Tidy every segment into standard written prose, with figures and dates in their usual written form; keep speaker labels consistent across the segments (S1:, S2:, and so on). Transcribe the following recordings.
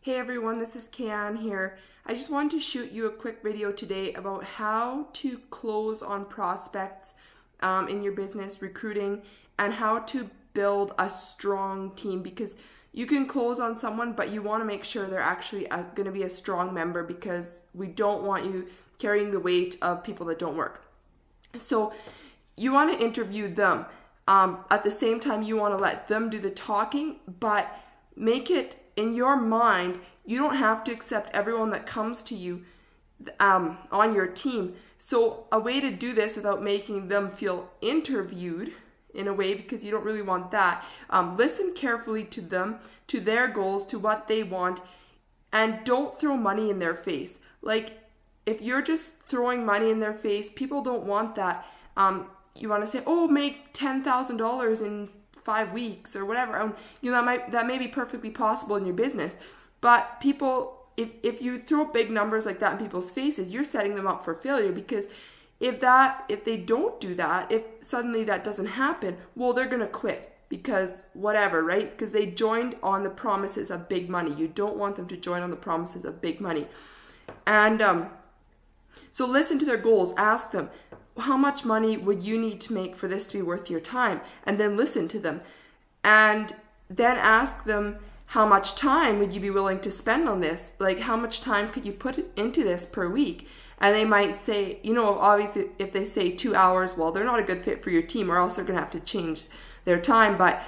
S1: Hey everyone, this is Kayan here. I just wanted to shoot you a quick video today about how to close on prospects in your business, recruiting, and how to build a strong team, because you can close on someone, but you want to make sure they're actually going to be a strong member, because we don't want you carrying the weight of people that don't work. So you want to interview them. At the same time, you want to let them do the talking, but make it in your mind, you don't have to accept everyone that comes to you on your team. So a way to do this without making them feel interviewed in a way, because you don't really want that, listen carefully to them, to their goals, to what they want, and don't throw money in their face. Like, if you're just throwing money in their face, people don't want that. You want to say, oh, make $10,000 in 5 weeks or whatever. That may be perfectly possible in your business, but people, if you throw big numbers like that in people's faces, you're setting them up for failure, because if they don't do that, if suddenly that doesn't happen, well, they're going to quit because whatever, right? Because they joined on the promises of big money. You don't want them to join on the promises of big money. And so listen to their goals. Ask them, how much money would you need to make for this to be worth your time? And then listen to them. And then ask them, how much time would you be willing to spend on this? Like, how much time could you put into this per week? And they might say, obviously if they say 2 hours, well, they're not a good fit for your team, or else they're gonna have to change their time. But,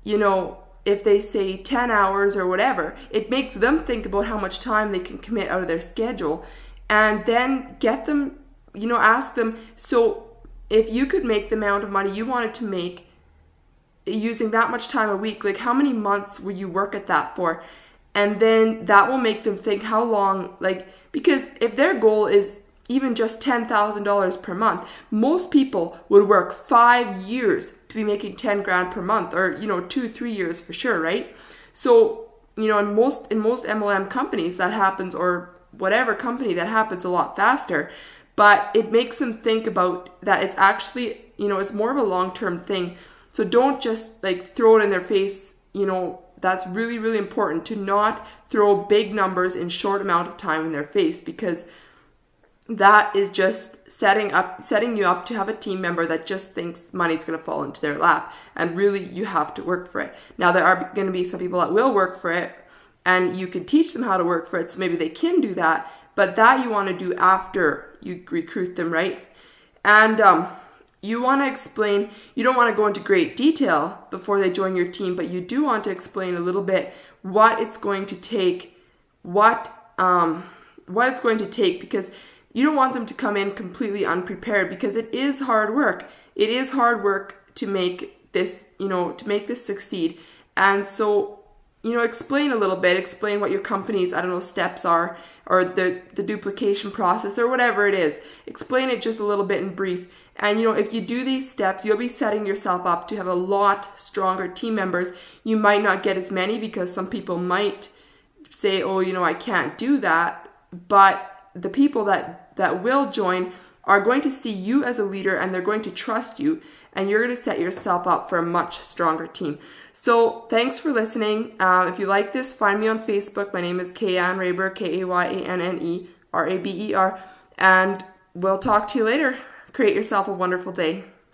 S1: if they say 10 hours or whatever, it makes them think about how much time they can commit out of their schedule. And then get them, ask them, so if you could make the amount of money you wanted to make using that much time a week, like how many months would you work at that for? And then that will make them think how long, because if their goal is even just $10,000 per month, most people would work 5 years to be making 10 grand per month, or 2-3 years for sure, right? So in most MLM companies that happens, or whatever company, that happens a lot faster. But it makes them think about that it's actually, it's more of a long-term thing. So don't just throw it in their face. That's really, really important, to not throw big numbers in short amount of time in their face, because that is just setting you up to have a team member that just thinks money's going to fall into their lap. And really, you have to work for it. Now, there are going to be some people that will work for it, and you can teach them how to work for it, so maybe they can do that. But that you want to do after you recruit them, right? And you want to explain, you don't want to go into great detail before they join your team, but you do want to explain a little bit what it's going to take, what it's going to take, because you don't want them to come in completely unprepared, because it is hard work. It is hard work to make this, to make this succeed. And so, explain a little bit, explain what your company's, steps are, or the duplication process, or whatever it is. Explain it just a little bit in brief. And, if you do these steps, you'll be setting yourself up to have a lot stronger team members. You might not get as many, because some people might say, oh, I can't do that. But the people that will join are going to see you as a leader, and they're going to trust you, and you're going to set yourself up for a much stronger team. So thanks for listening. If you like this, find me on Facebook. My name is Kayan Raber, KayanneRaber, and we'll talk to you later. Create yourself a wonderful day.